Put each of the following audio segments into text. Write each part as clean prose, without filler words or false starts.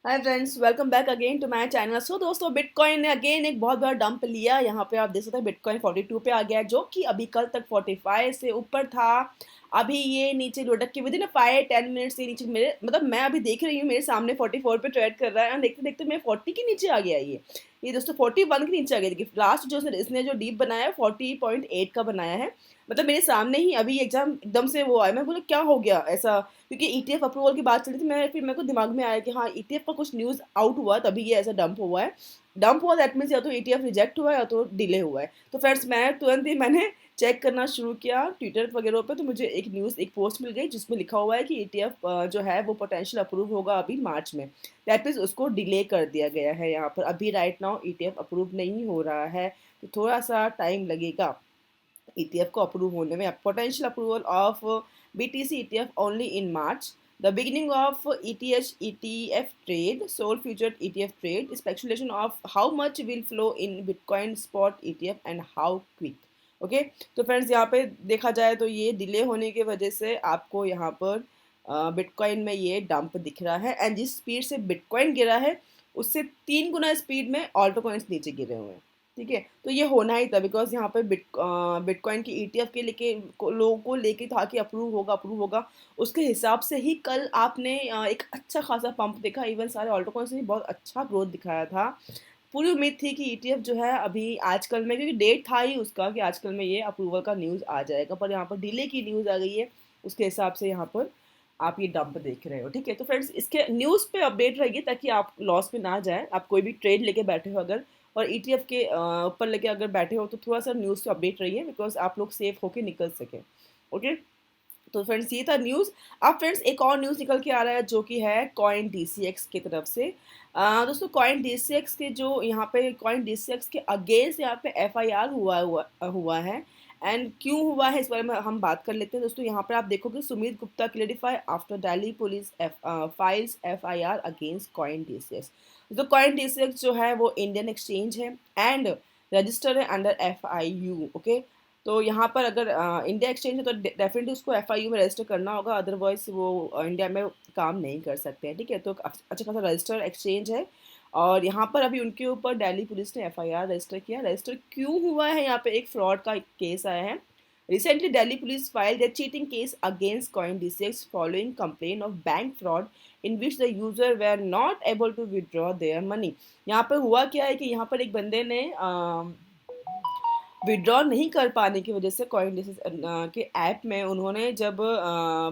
Hi friends, welcome back again to my channel. So दोस्तों, bitcoin ने again एक बहुत बड़ा डंप लिया। यहाँ पे आप देख सकते हैं बिटकॉइन 42 पे आ गया है, जो कि अभी कल तक 45 से ऊपर था। अभी ये नीचे लुढ़क के विदिन 5-10 मिनट से नीचे मेरे मतलब मैं अभी देख रही हूँ, मेरे सामने 44 पे ट्रेड कर रहा है और देखते देखते मैं 40 के नीचे आ गया। ये दोस्तों 41 के नीचे आ गया। देखिए लास्ट जो इसने जो डीप बनाया है 40.8 का बनाया है। मतलब मेरे सामने ही अभी एग्जाम एकदम से वो आया, मैं बोला क्या हो गया ऐसा, क्योंकि ईटीएफ अप्रूवल की बात चल रही थी। मैं फिर मेरे को दिमाग में आया कि हाँ, ईटीएफ का कुछ न्यूज़ आउट हुआ तभी ये ऐसा डंप हुआ है। डंप हुआ दैट मीन्स या तो ईटीएफ रिजेक्ट हुआ है या तो डिले हुआ है। तो फ्रेंड्स, मैं तुरंत ही मैंने चेक करना शुरू किया ट्विटर वगैरह पे, तो मुझे एक न्यूज़ एक पोस्ट मिल गई जिसमें लिखा हुआ है कि ईटीएफ जो है वो पोटेंशियल अप्रूव होगा अभी मार्च में। दैट मीन्स उसको डिले कर दिया गया है। यहाँ पर अभी राइट नाउ ईटीएफ अप्रूव नहीं हो रहा है, तो थोड़ा सा टाइम लगेगा ETF को अप्रूव होने में। Potential approval of BTC ETF only in March. The beginning of ETH ETF trade, Soul Future ETF trade, speculation of how much will flow in Bitcoin spot ETF and how quick. Okay तो friends, यहाँ पे देखा जाए तो ये delay होने की वजह से आपको यहाँ पर बिटकॉइन में ये डंप दिख रहा है। एंड जिस स्पीड से बिटकॉइन गिरा है उससे 3 गुना स्पीड में ऑल्टो कॉइन्स नीचे गिरे हुए हैं। ठीक है, तो ये होना ही था बिकॉज यहाँ पे बिटकॉइन की ईटीएफ के लेके लोगों को लेके था कि अप्रूव होगा। उसके हिसाब से ही कल आपने एक अच्छा खासा पंप देखा। इवन सारे ऑल्टो कॉइन्स ने बहुत अच्छा ग्रोथ दिखाया था। पूरी उम्मीद थी कि ईटीएफ जो है अभी आजकल में, क्योंकि डेट था ही उसका कि आजकल में ये अप्रूवल का न्यूज़ आ जाएगा, पर यहाँ पर डिले की न्यूज़ आ गई है। उसके हिसाब से यहाँ पर आप ये डंप देख रहे हो। ठीक है, तो फ्रेंड्स इसके न्यूज़ पे अपडेट रहिए ताकि आप लॉस में ना जाए। आप कोई भी ट्रेड लेके बैठे हो अगर और ईटीएफ के ऊपर लेके अगर बैठे हो तो थोड़ा सा न्यूज़ से अपडेट रहिए बिकॉज आप लोग सेफ होके निकल सकें। ओके, तो फ्रेंड्स ये था न्यूज़। अब फ्रेंड्स एक और न्यूज़ निकल के आ रहा है जो कि है कॉइन डीसीएक्स की तरफ से। दोस्तों कॉइन डीसीएक्स के जो यहाँ पे कॉइन डीसीएक्स के अगेंस्ट यहाँ पे एफआईआर हुआ है। एंड क्यों हुआ है इस बारे में हम बात कर लेते हैं। दोस्तों यहाँ पे आप देखोगे Sumit Gupta clarify after Delhi police files FIR against coin DCX. तो कॉइन डीसीएक्स जो है वो इंडियन एक्सचेंज है एंड रजिस्टर है अंडर एफआईयू। ओके, तो यहाँ पर अगर इंडिया एक्सचेंज है तो डेफिनेटली उसको एफआईयू में रजिस्टर करना होगा, अदरवाइज वो इंडिया में काम नहीं कर सकते हैं। ठीक है, तो अच्छा खासा रजिस्टर एक्सचेंज है और यहाँ पर अभी उनके ऊपर दिल्ली पुलिस ने एफआईआर रजिस्टर किया। रजिस्टर क्यों हुआ है, यहाँ पे एक फ्रॉड का केस आया है। Recently Delhi police filed a cheating case against CoinDCX following complaint of bank fraud in which the user were not able to withdraw their money। यहाँ पर हुआ क्या है कि यहाँ पर एक बंदे ने विड्रॉ नहीं कर पाने की वजह से कॉइनडेसिस के ऐप में उन्होंने जब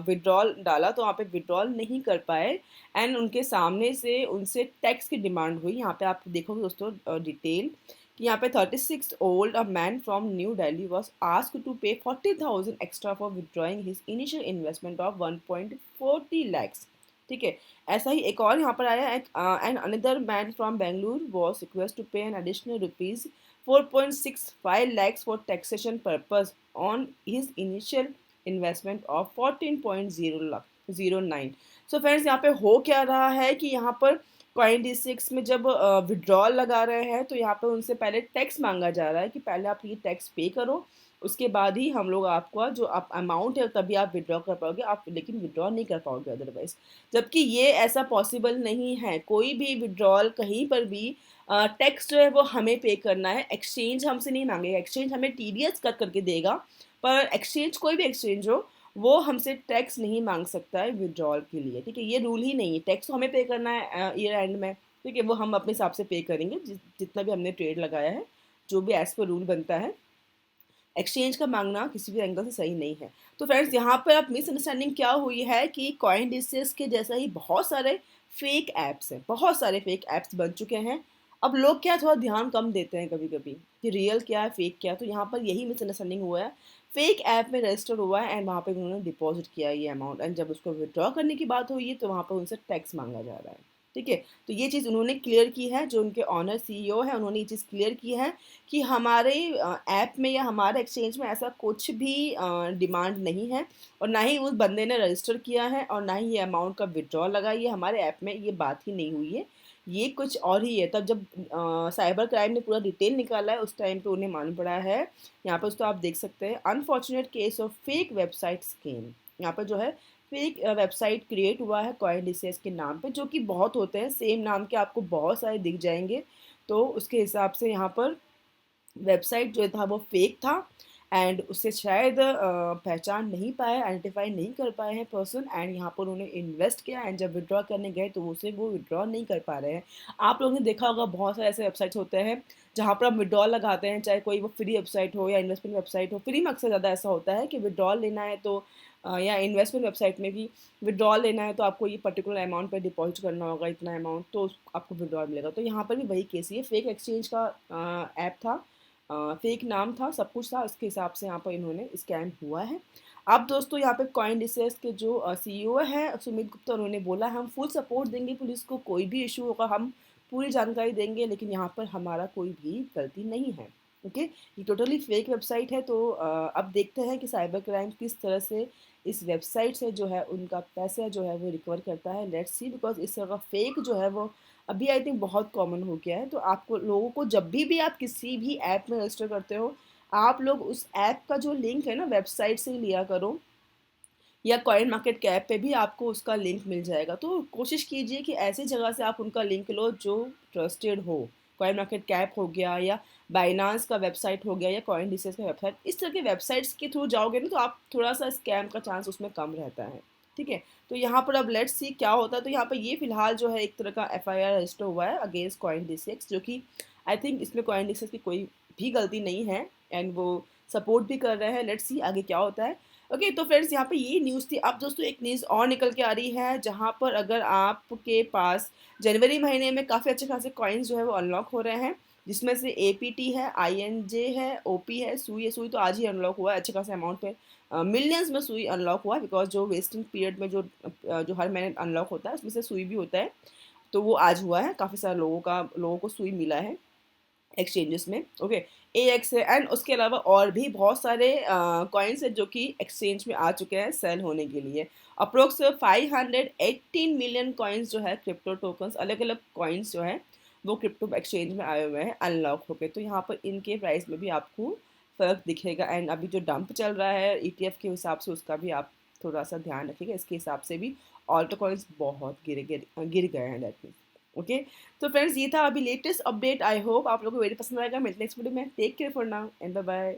विड्रॉल डाला तो वहाँ पे विड्रॉल नहीं कर पाए एंड उनके सामने से उनसे टैक्स की डिमांड हुई। यहाँ पे आप देखोगे दोस्तों डिटेल कि यहाँ पे 36 old a man from New Delhi was asked to pay 40,000 extra for withdrawing his initial investment of 1.40 lakhs. ठीक है, ऐसा ही एक और यहाँ पर आया and another man from Bengaluru was request to pay an additional rupees 4.65 lakhs for taxation purpose on his initial investment of 14.09। So friends यहाँ पे हो क्या रहा है कि यहाँ पर कॉइन डी सिक्स में जब विड्रॉल लगा रहे हैं तो यहाँ पे उनसे पहले टैक्स मांगा जा रहा है कि पहले आप ये टैक्स पे करो, उसके बाद ही हम लोग आपका जो आप अमाउंट है तभी आप विड्रॉ कर पाओगे, आप लेकिन विड्रॉ नहीं कर पाओगे अदरवाइज। जबकि ये ऐसा पॉसिबल नहीं है। कोई भी विड्रॉल कहीं पर भी टैक्स जो है वो हमें पे करना है, एक्सचेंज हमसे नहीं मांगेगा। एक्सचेंज हमें टीडीएस कट करके देगा, पर एक्सचेंज कोई भी एक्सचेंज हो वो हमसे टैक्स नहीं मांग सकता है विड्रॉल के लिए। ठीक है, ये रूल ही नहीं है। टैक्स तो हमें पे करना है ईयर एंड में। ठीक है, वो हम अपने हिसाब से पे करेंगे जितना भी हमने ट्रेड लगाया है, जो भी एज पर रूल बनता है। एक्सचेंज का मांगना किसी भी एंगल से सही नहीं है। तो फ्रेंड्स यहाँ पर अब मिसअंडरस्टैंडिंग क्या हुई है कि कॉइन डिसेस के जैसा ही बहुत सारे फेक ऐप्स हैं, बहुत सारे फेक ऐप्स बन चुके हैं। अब लोग क्या थोड़ा ध्यान कम देते हैं कभी कभी कि रियल क्या है फेक क्या है। तो यहाँ पर यही मिसअंडरस्टैंडिंग हुआ है। फेक ऐप में रजिस्टर हुआ है एंड वहाँ पे उन्होंने डिपॉजिट किया ये अमाउंट एंड जब उसको विड्रॉ करने की बात हुई है तो वहाँ पर उनसे टैक्स मांगा जा रहा है। ठीक है, तो ये चीज़ उन्होंने क्लियर की है। जो उनके ऑनर सीईओ है उन्होंने ये चीज़ क्लियर की है कि हमारे ऐप में या हमारे एक्सचेंज में ऐसा कुछ भी डिमांड नहीं है और ना ही उस बंदे ने रजिस्टर किया है और ना ही ये अमाउंट का विड्रॉ लगा। ये हमारे ऐप में ये बात ही नहीं हुई है, ये कुछ और ही है। तब जब साइबर क्राइम ने पूरा डिटेल निकाला है उस टाइम पे उन्हें मालूम पड़ा है। यहाँ पर उसको आप देख सकते हैं unfortunate case of fake website scam. यहाँ पर जो है फेक वेबसाइट क्रिएट हुआ है कॉइनडिसेस के नाम पे, जो कि बहुत होते हैं, सेम नाम के आपको बहुत सारे दिख जाएंगे। तो उसके हिसाब से यहाँ पर वेबसाइट जो था वो फेक था, एंड उससे शायद पहचान नहीं पाए, आइडेंटिफाई नहीं कर पाए हैं पर्सन, एंड यहाँ पर उन्होंने इन्वेस्ट किया, एंड जब विड्रॉ करने गए तो उसे वो विड्रॉ नहीं कर पा रहे हैं। आप लोगों ने देखा होगा बहुत सारे ऐसे वेबसाइट्स होते हैं जहाँ पर आप विड्रॉ लगाते हैं, चाहे कोई वो फ्री वेबसाइट हो या इन्वेस्टमेंट वेबसाइट हो। फ्री में अक्सर ज़्यादा ऐसा होता है कि विड्रॉ लेना है तो या इन्वेस्टमेंट वेबसाइट में भी विड्रॉ लेना है तो आपको ये पर्टिकुलर अमाउंट पे डिपॉजिट करना होगा, इतना अमाउंट, तो आपको विड्रॉ मिलेगा। तो यहाँ पर भी वही केस, ये फेक एक्सचेंज का ऐप था, फेक नाम था, सब कुछ था, उसके हिसाब से यहाँ पर इन्होंने स्कैम हुआ है। अब दोस्तों यहाँ पे कॉइनडिसेस के जो सीईओ हैं सुमित गुप्ता, उन्होंने बोला हम फुल सपोर्ट देंगे पुलिस को, कोई भी इशू होगा हम पूरी जानकारी देंगे, लेकिन यहाँ पर हमारा कोई भी गलती नहीं है। ओके, ये टोटली फेक वेबसाइट है। तो अब देखते हैं कि साइबर क्राइम किस तरह से इस वेबसाइट से जो है उनका पैसा जो है वो रिकवर करता है। लेट्स सी, बिकॉज इस तरह का फेक जो है वो अभी आई थिंक बहुत कॉमन हो गया है। तो आपको लोगों को जब भी आप किसी भी ऐप में रजिस्टर करते हो, आप लोग उस ऐप का जो लिंक है ना वेबसाइट से ही लिया करो, या कॉइन मार्केट कैप पे भी आपको उसका लिंक मिल जाएगा। तो कोशिश कीजिए कि ऐसी जगह से आप उनका लिंक लो जो ट्रस्टेड हो। कॉइन मार्केट कैप हो गया, या बाइनांस का वेबसाइट हो गया, या कॉइन डिसेस का वेबसाइट, इस तरह के वेबसाइट्स के थ्रू जाओगे ना तो आप थोड़ा सा स्कैम का चांस उसमें कम रहता है। ठीक है, तो यहाँ पर अब लेट्स सी क्या होता है। तो यहाँ पर ये फिलहाल जो है एक तरह का एफआईआर रजिस्टर हुआ है अगेंस्ट कॉइन डिसेक्स, जो कि आई थिंक इसमें कॉइन डिसेक्स की कोई भी गलती नहीं है, एंड वो सपोर्ट भी कर रहे हैं। लेट्स सी आगे क्या होता है। ओके, तो फ्रेंड्स यहाँ पे ये न्यूज़ थी। अब दोस्तों एक न्यूज़ और निकल के आ रही है, जहाँ पर अगर आपके पास जनवरी महीने में काफ़ी अच्छे खासे कॉइन्स जो है वो अनलॉक हो रहे हैं, जिसमें से एपीटी है, आईएनजे है, ओपी है, सुई है। सुई तो आज ही अनलॉक हुआ है अच्छे खासे अमाउंट पे, मिलियंस में सुई अनलॉक हुआ है, बिकॉज जो वेस्टिंग पीरियड में जो हर महीने अनलॉक होता है उसमें से सुई भी होता है, तो वो आज हुआ है। काफ़ी सारे लोगों को सुई मिला है एक्सचेंजेस में। ओके, AX है, एंड उसके अलावा और भी बहुत सारे कॉइन्स है जो कि एक्सचेंज में आ चुके हैं सेल होने के लिए। अप्रोक्स 518 मिलियन कॉइन्स जो है क्रिप्टो टोकन्स, अलग अलग कॉइन्स जो है वो क्रिप्टो एक्सचेंज में आए हुए हैं अनलॉक होके। तो यहाँ पर इनके प्राइस में भी आपको फ़र्क दिखेगा, एंड अभी जो डंप चल रहा है ETF के हिसाब से उसका भी आप थोड़ा सा ध्यान रखिएगा। इसके हिसाब से भी ऑल्टो कॉइन्स बहुत गिर गए हैं, दैट मीन्स। ओके, तो फ्रेंड्स ये था अभी लेटेस्ट अपडेट। आई होप आप लोगों को वीडियो पसंद आएगा। मिलते हैं नेक्स्ट वीडियो में। Take care for now and bye bye.